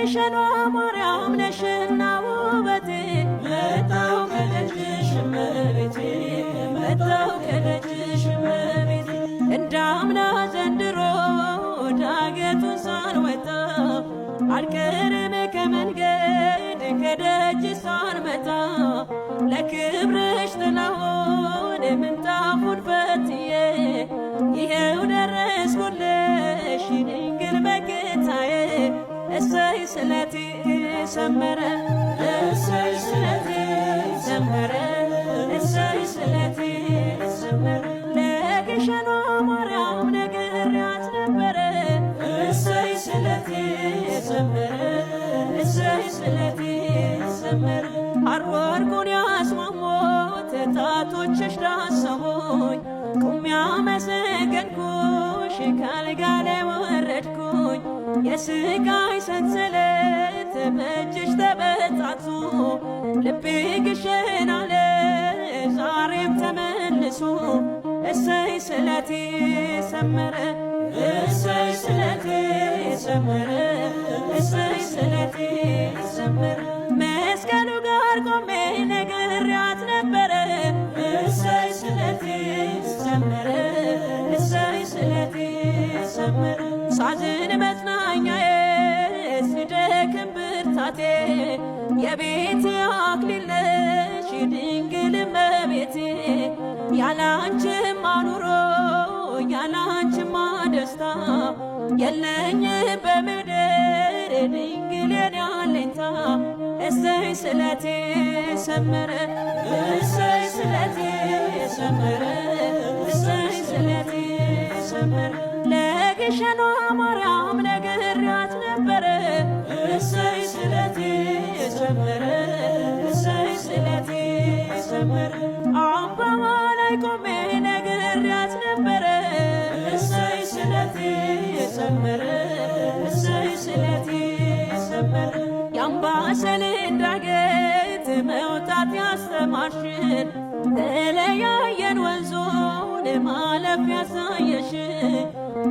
የግሸኗ ማርያም ነሽና ውበቴ መጣሁ ከደጅሽ እመቤቴ መጣሁ ከደጅሽ እመቤቴ እንዳምና ዘንድሮ ዳገቱን ሳንወጣ አልቀርም ከመንገድ ከደጅ ሳንመጣ ለክብርሽ ጥላሁን ምንጣፉን ፈትዬ ይሄው ደረስኩልሽ ድንግል በጌታዬ እሰይ ስለቴ ሰመረ እሰይ ስለቴ ሰመረ እሰይ ስለቴ ሰመረ ለግሸኗ ማርያም ነግሬያት ነበረ እሰይ ስለቴ ሰመረ እሰይ ስለቴ ሰመረ አርወርቁን ያስማሞት ጣቶችሽ ዳሰሙኝ ቁሜ አመሰገንኩሽ ካልጋዬ ላይ ወረድኩኝ የስቃይ ሰንሰለት በእጅሽ ተበጣጥሶ ልቤ ግሸን አለ ዛሬም ተመልሶ እሰይ ስለቴ ሰመረ እሰይ ስለቴ ሰመረ እሰይ ስለቴ ሰመረ መስቀሉ ጋር ቆሜ ነግሬያት ነበረ እሰይ ስለቴ ሰመረ እሰይ ስለቴ ሰመረ ሳዝን መጽናኛዬ ስደክም ብርታቴ የቤቴ አክሊል ነሽ ድንግል እመቤቴ ያላንቺማ ኑሮ ያላንቺማ ደስታ የለኝም በምድር ድንግል የኔ አለኝታ እሰይ ስለቴ ሰመረ እሰይ ስለቴ ሰመረ እሰይ ስለቴ ሰመረ ለግሸኗ ማርያም ነግሬያት ነበረ እሰይ ስለቴ ሰመረ እሰይ ስለቴ ሰመረ አምባዋ ላይ ቆሜ ነግሬያት ነበረ እሰይ ስለቴ ሰመረ እሰይ ስለቴ ሰመረ የአምባሰልን ዳገት መውጣት ያስተማርሽን ተለያየን ወንዙን ማለፍ ያሳየሽን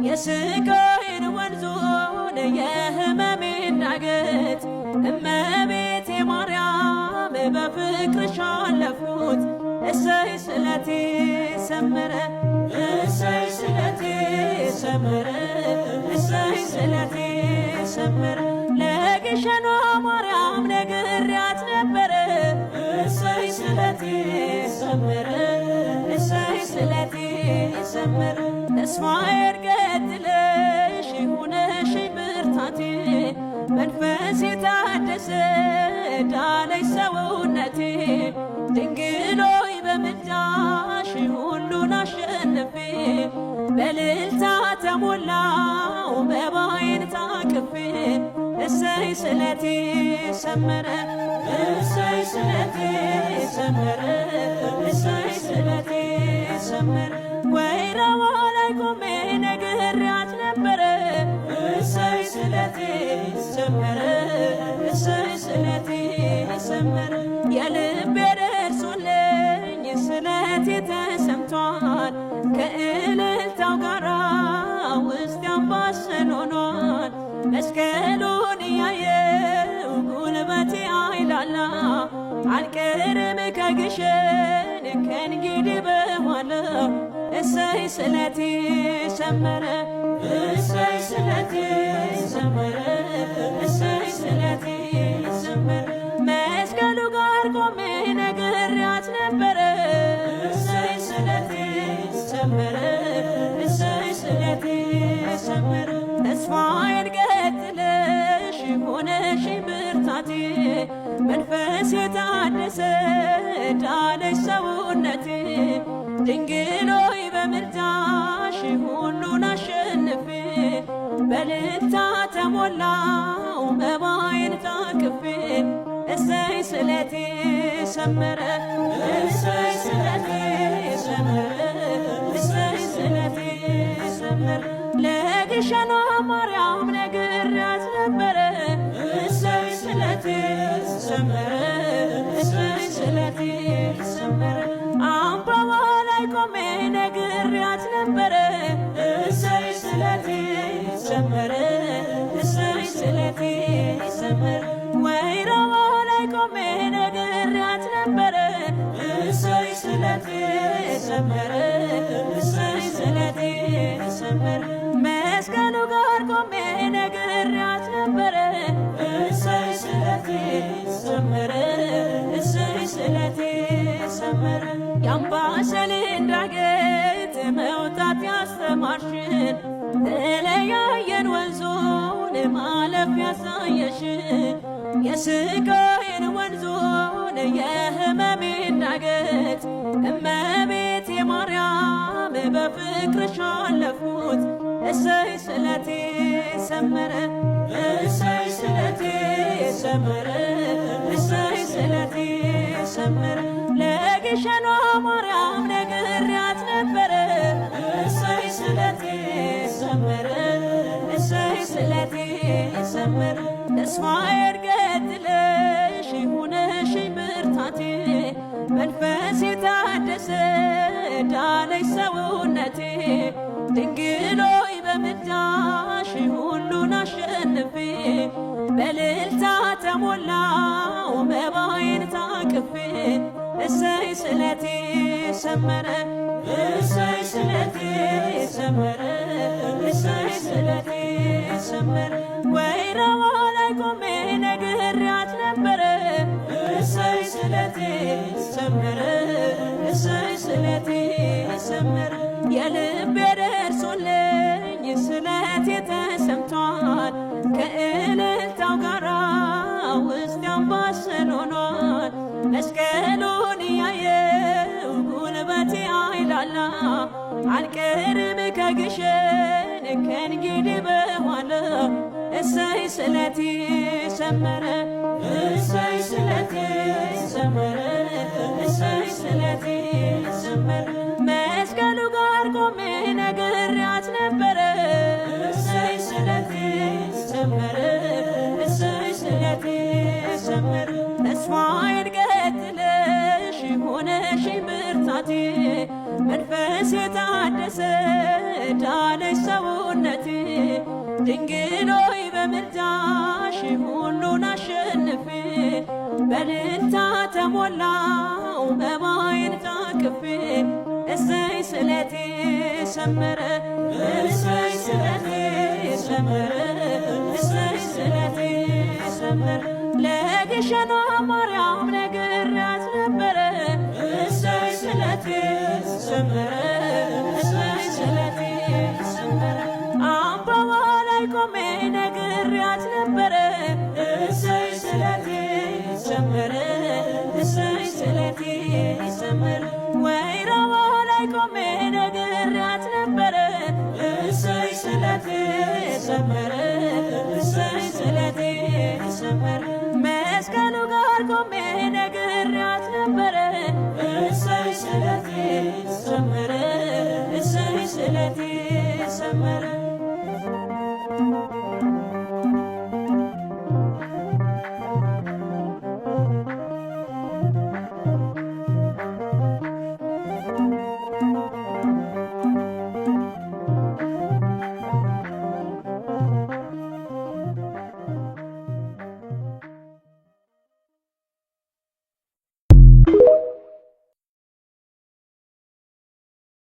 የስቃይን ወንዙን የህመሜን ዳገት እመቤቴ ማርያም በፍቅርሽ አለፍኩት እሰይ ስለቴ ሰመረ እሰይ ስለቴ ሰመረ እሰይ ስለቴ ሰመረ ለግሸኗ ማርያም ነግሬያት ነበረ እሰይ ስለቴ ሰመረ እሰይ ስለቴ ሰመረ ተስፋዬን ቀጥለሽ ሆነሽ ብርታቴ መንፈሴ ታደሰ ዳነች ሰውነቴ ድንግል ሆይ በምልጃሽ ሁሉን አሸንፌ በእልልታ ተሞላው መባዬን ታቅፌ እሰይ ስለቴ ሰመረ እሰይ ስለቴ ሰመረ እሰይ ስለቴ ሰመረ ወይራዋ ላይ ቆሜ ነግሬያት ነበረ እሰይ ስለቴ ሰመረ እሰይ ስለቴ ሰመረ የልቤ ደርሶልኝ ስለቴ ተሰምቷል ከእልልታው ጋራ ውስጥ አምባሰል ሆኗል መስቀሉን ያየው ጉልበቴ አይላላ አልቀርም ከግሸን ከእንግዲህ በኋላ እሰይ ስለቴ ሰመረ እሰይ ስለቴ ሰመረ እሰይ ስለቴ ሰመረ መስቀሉ ጋር ቆሜ ነግሬያት ነበረ እሰይ ስለቴ ሰመረ እሰይ ስለቴ ሰመረ ተስፋዬን ቀጥለሽ ሆነሽ ብርታቴ መንፈስ የታደሰ ዳነች ሰውነቴ ድንግል ሆይ በምልጃሽ ሁሉን አሸንፌ በእልልታ ተሞላው መባዬን ታቅፌ እሰይ ስለቴ ሰመረ እሰይ ስለቴ ሰመረ እሰይ ስለቴ ሰመረ ለግሸኗ ማርያም ነግሬያት ነበረ እሰይ ስለቴ ሰመረ እሰይ ስለቴ ሰመረ አምባዋ ላይ ቆሜ ነግሬያት ነበረ እሰይ ስለቴ ሰመረ እሰይ ስለቴ ሰመረ ወይራዋ ላይ ቆሜ ነግሬያት ነበረ እሰይ ስለቴ ሰመረ እሰይ ስለቴ ሰመረ መስቀሉ ጋር ቆሜ ነግሬያት ነበረ እሰይ ስለቴ ሰመረ እሰይ ስለቴ ሰመረ የአምባሰልን ዳገት መውጣት ያስተማርሽን ተለያየን ወንዙን ማለፍ ያሳየሽን የስቃይን ወንዙን የህመሜን ዳገት እመቤቴ ማርያም በፍቅርሽ አለፍኩት እሰይ ስለቴ ሰመረ እሰይ ስለቴ ሰመረ እሰይ ስለቴ ሰመረ ለግሸኗ ማርያም ነግሬያት ነበረ እሰይ ስለቴ ሰመረ እሰይ ስለቴ ሰመረ ተስፋዬን ገድለሽ ሁነሽኝ ብርታቴ መንፈሴ ታደሰ ዳነች ሰውነቴ ድንግሎይ በምልጃሽ ሁሉን አሸንፌ በእልልታ ተሞላው መባዬን ታቅፌ እሰይ ስለቴ ሰመረ እሰይ ስለቴ ሰመረ እሰይ ስለቴ ሰመረ ወይራዋ ላይ ቆሜ ነግሬያት ነበረ እሰይ ስለቴ ሰመረ እሰይ ስለቴ ሰመረ የልቤ ደርሶልኝ ስለቴ ተሰምቷል ከእልልታው ጋራ ውስጥ አምባሰል ሆኗል መስቀሉን ያየው ጉልበቴ አይላላ አልቀርም ከግሸን ከእንግዲህ በኋላ እሰይ ስለቴ ሰመረ እሰይ ስለቴ ሰመረ እሰይ ስለቴ ሰመረ መስቀሉ ጋር ቆሜ ነግሬያት ነበረ እሰይ ስለቴ ሰመረ እሰይ ስለቴ ሰመረ ተስፋዬን ገድለሽ ሆነሽኝ ብርታቴ መንፈሴ ታደሰ ዳነች ሰውነቴ ድንግሎይ በምልጃሽ ሁሉን አሸንፌ በእልልታ ተሞላው መባዬን ታቅፌ እሰይ ስለቴ ሰመረ እሰይ ስለቴ ሰመረ እሰይ ስለቴ ሰመረ ለግሸኗ ማርያም ነግሬያት ነበረ እሰይ ስለቴ ሰመረ እሰይ ስለቴ ሰመረ አምባዋ ላይ ቆሜ ነግሬያት ነበረ እሰይ ስለቴ ሰመረ እሰይ ስለቴ ሰመረ ወይራዋ ላይ ቆሜ ነግሬያት ነበረ እሰይ ስለቴ ሰመረ እሰይ ስለቴ ሰመረ መስቀሉ ጋር ቆሜ ነግሬያት ነበረ እሰይ ስለቴ ሰመረ እሰይ ስለቴ ሰመረ